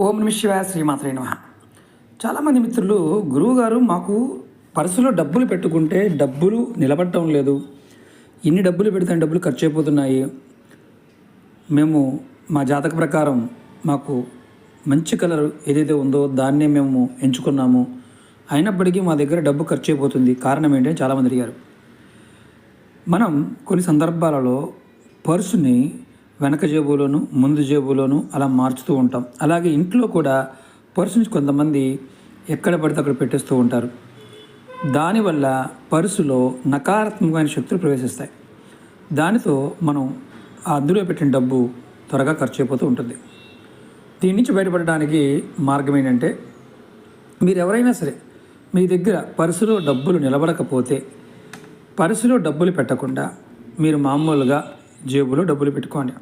ఓం నమ శివాయ శ్రీమాత్రే నమః. చాలామంది మిత్రులు, గురువుగారు మాకు పర్సులో డబ్బులు పెట్టుకుంటే డబ్బులు నిలబడటం లేదు, ఇన్ని డబ్బులు పెడితే డబ్బులు ఖర్చు అయిపోతున్నాయి, మేము మా జాతక ప్రకారం మాకు మంచి కలర్ ఏదైతే ఉందో దాన్నే మేము ఎంచుకున్నాము, అయినప్పటికీ మా దగ్గర డబ్బు ఖర్చు అయిపోతుంది, కారణం ఏంటని చాలామంది అడిగారు. మనం కొన్ని సందర్భాలలో పర్సుని వెనక జేబులోను ముందు జేబులోను అలా మార్చుతూ ఉంటాం. అలాగే ఇంట్లో కూడా పర్సుని కొంతమంది ఎక్కడ పడితే అక్కడ పెట్టేస్తూ ఉంటారు. దానివల్ల పర్సులో నకారాత్మకమైన శక్తులు ప్రవేశిస్తాయి. దానితో మనం అందులో పెట్టిన డబ్బు త్వరగా ఖర్చు అయిపోతూ ఉంటుంది. దీని నుంచి బయటపడడానికి మార్గం ఏంటంటే, మీరు ఎవరైనా సరే మీ దగ్గర పర్సులో డబ్బులు నిలబడకపోతే పర్సులో డబ్బులు పెట్టకుండా మీరు మామూలుగా జేబులో డబ్బులు పెట్టుకోండి.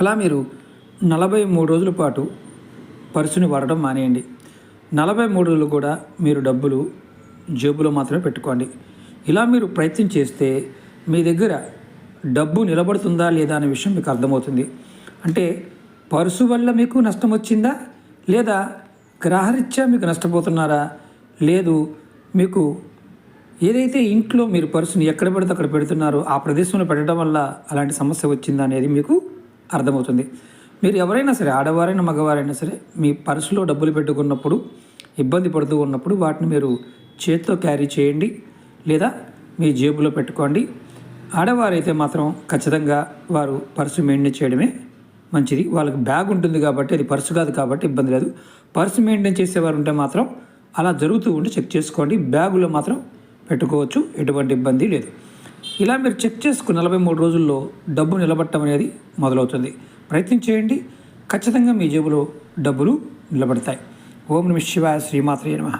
అలా మీరు 43 రోజుల పాటు పర్సుని వాడడం మానేయండి. 43 రోజులు కూడా మీరు డబ్బులు జేబులో మాత్రమే పెట్టుకోండి. ఇలా మీరు ప్రయత్నం చేస్తే మీ దగ్గర డబ్బు నిలబడుతుందా లేదా అనే విషయం మీకు అర్థమవుతుంది. అంటే పర్సు వల్ల మీకు నష్టం వచ్చిందా, లేదా గ్రహరీత్యా మీకు నష్టపోతున్నారా, లేదు మీకు ఏదైతే ఇంట్లో మీరు పర్సుని ఎక్కడ పెడితే అక్కడ పెడుతున్నారో ఆ ప్రదేశంలో పెట్టడం వల్ల అలాంటి సమస్య వచ్చిందా అనేది మీకు అర్థమవుతుంది. మీరు ఎవరైనా సరే, ఆడవారైనా మగవారైనా సరే, మీ పర్సులో డబ్బులు పెట్టుకున్నప్పుడు ఇబ్బంది పడుతూ ఉన్నప్పుడు వాటిని మీరు చేతితో క్యారీ చేయండి, లేదా మీ జేబులో పెట్టుకోండి. ఆడవారైతే మాత్రం ఖచ్చితంగా వారు పర్సు మెయింటైన్ చేయడమే మంచిది. వాళ్ళకి బ్యాగ్ ఉంటుంది కాబట్టి, అది పర్సు కాదు కాబట్టి ఇబ్బంది లేదు. పర్సు మెయింటైన్ చేసేవారు ఉంటే మాత్రం అలా జరుగుతూ ఉంటే చెక్ చేసుకోండి. బ్యాగులో మాత్రం పెట్టుకోవచ్చు, ఎటువంటి ఇబ్బంది లేదు. ఇలా మీరు చెక్ చేసుకుని 43 రోజుల్లో డబ్బు నిలబడటం అనేది మొదలవుతుంది. ప్రయత్నం చేయండి, ఖచ్చితంగా మీ జేబులో డబ్బులు నిలబడతాయి. ఓం నమ శివాయ శ్రీమాత్రే నమః.